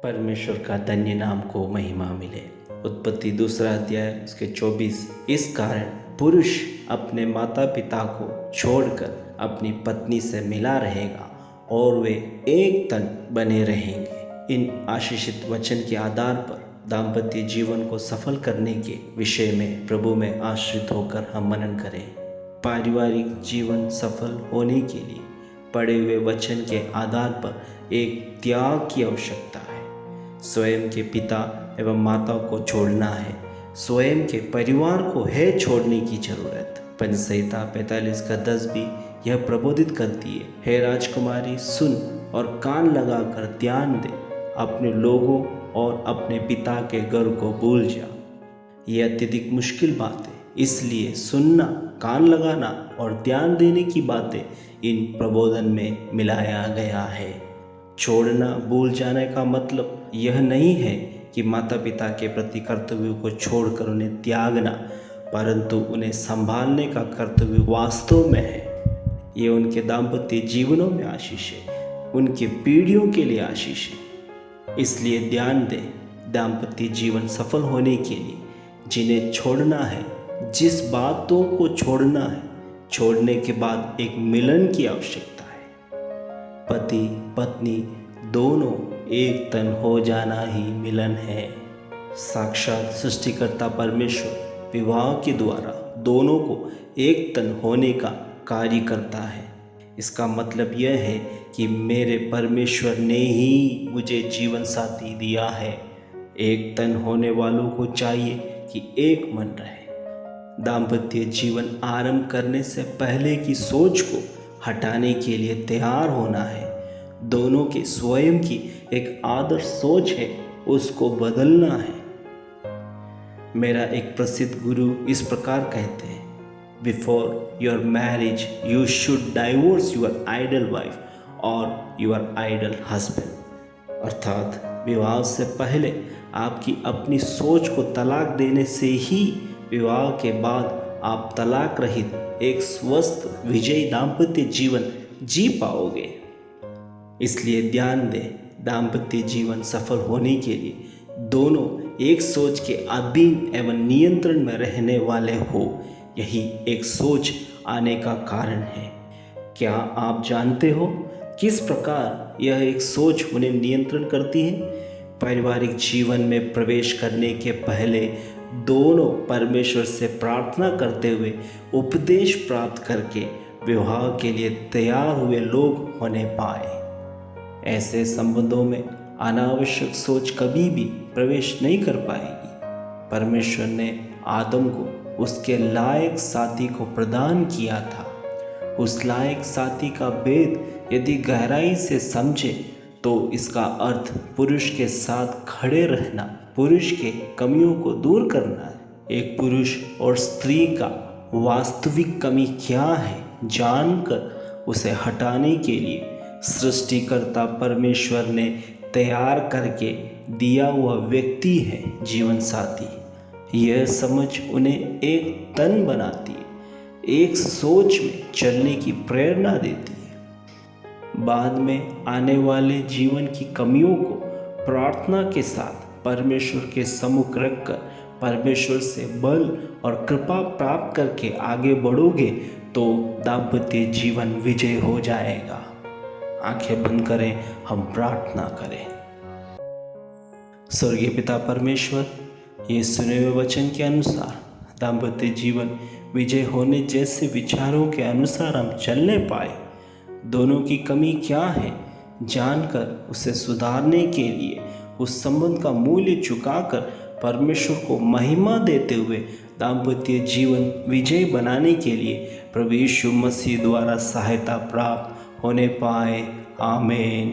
परमेश्वर का धन्य नाम को महिमा मिले। उत्पत्ति 2 अध्याय उसके 24। इस कारण पुरुष अपने माता पिता को छोड़कर अपनी पत्नी से मिला रहेगा और वे एक तन बने रहेंगे। इन आशीषित वचन के आधार पर दाम्पत्य जीवन को सफल करने के विषय में प्रभु में आश्रित होकर हम मनन करें। पारिवारिक जीवन सफल होने के लिए पढ़े हुए वचन के आधार पर एक त्याग की आवश्यकता है। स्वयं के पिता एवं माता को छोड़ना है, स्वयं के परिवार को है छोड़ने की जरूरत। पंच संहिता 45:10 भी यह प्रबोधित करती है, हे राजकुमारी सुन और कान लगाकर ध्यान दे, अपने लोगों और अपने पिता के घर को भूल जा। यह अत्यधिक मुश्किल बात है, इसलिए सुनना, कान लगाना और ध्यान देने की बातें इन प्रबोधन में मिलाया गया है। छोड़ना, भूल जाने का मतलब यह नहीं है कि माता पिता के प्रति कर्तव्यों को छोड़कर उन्हें त्यागना, परंतु उन्हें संभालने का कर्तव्य वास्तव में है। ये उनके दाम्पत्य जीवनों में आशीष है, उनकी पीढ़ियों के लिए आशीष है। इसलिए ध्यान दें, दाम्पत्य जीवन सफल होने के लिए जिन्हें छोड़ना है, जिस बातों को छोड़ना है, छोड़ने के बाद एक मिलन की आवश्यकता है। पति पत्नी दोनों एक तन हो जाना ही मिलन है। साक्षात सृष्टिकर्ता परमेश्वर विवाह के द्वारा दोनों को एक तन होने का कार्य करता है। इसका मतलब यह है कि मेरे परमेश्वर ने ही मुझे जीवन साथी दिया है। एक तन होने वालों को चाहिए कि एक मन रहे। दाम्पत्य जीवन आरंभ करने से पहले की सोच को हटाने के लिए तैयार होना है। दोनों के स्वयं की एक आदर्श सोच है, उसको बदलना है। मेरा एक प्रसिद्ध गुरु इस प्रकार कहते हैं, before your marriage you should divorce your ideal wife और योर आइडल हस्बैंड। अर्थात विवाह से पहले आपकी अपनी सोच को तलाक देने से ही विवाह के बाद आप तलाक रहित एक स्वस्थ विजयी दाम्पत्य जीवन जी पाओगे। इसलिए ध्यान दें, दाम्पत्य जीवन सफल होने के लिए दोनों एक सोच के अधीन एवं नियंत्रण में रहने वाले हो। यही एक सोच आने का कारण है। क्या आप जानते हो किस प्रकार यह एक सोच उन्हें नियंत्रण करती है? पारिवारिक जीवन में प्रवेश करने के पहले दोनों परमेश्वर से प्रार्थना करते हुए उपदेश प्राप्त करके विवाह के लिए तैयार हुए लोग होने पाए। ऐसे संबंधों में अनावश्यक सोच कभी भी प्रवेश नहीं कर पाएगी। परमेश्वर ने आदम को उसके लायक साथी को प्रदान किया था। उस लायक साथी का भेद यदि गहराई से समझे तो इसका अर्थ पुरुष के साथ खड़े रहना, पुरुष के कमियों को दूर करना है। एक पुरुष और स्त्री का वास्तविक कमी क्या है जानकर उसे हटाने के लिए सृष्टिकर्ता परमेश्वर ने तैयार करके दिया हुआ व्यक्ति है जीवन साथी। यह समझ उन्हें एक तन बनाती है, एक सोच में चलने की प्रेरणा देती है। बाद में आने वाले जीवन की कमियों को प्रार्थना के साथ परमेश्वर के सम्मुख रखकर परमेश्वर से बल और कृपा प्राप्त करके आगे बढ़ोगे तो दाम्पत्य जीवन विजय हो जाएगा। आंखें बंद करें, हम प्रार्थना करें। स्वर्गीय पिता परमेश्वर, ये सुने हुए वचन के अनुसार दाम्पत्य जीवन विजय होने जैसे विचारों के अनुसार हम चलने पाए। दोनों की कमी क्या है जानकर उसे सुधारने के लिए उस संबंध का मूल्य चुकाकर परमेश्वर को महिमा देते हुए दाम्पत्य जीवन विजय बनाने के लिए प्रभु यीशु मसीह द्वारा सहायता प्राप्त होने पाए। आमीन।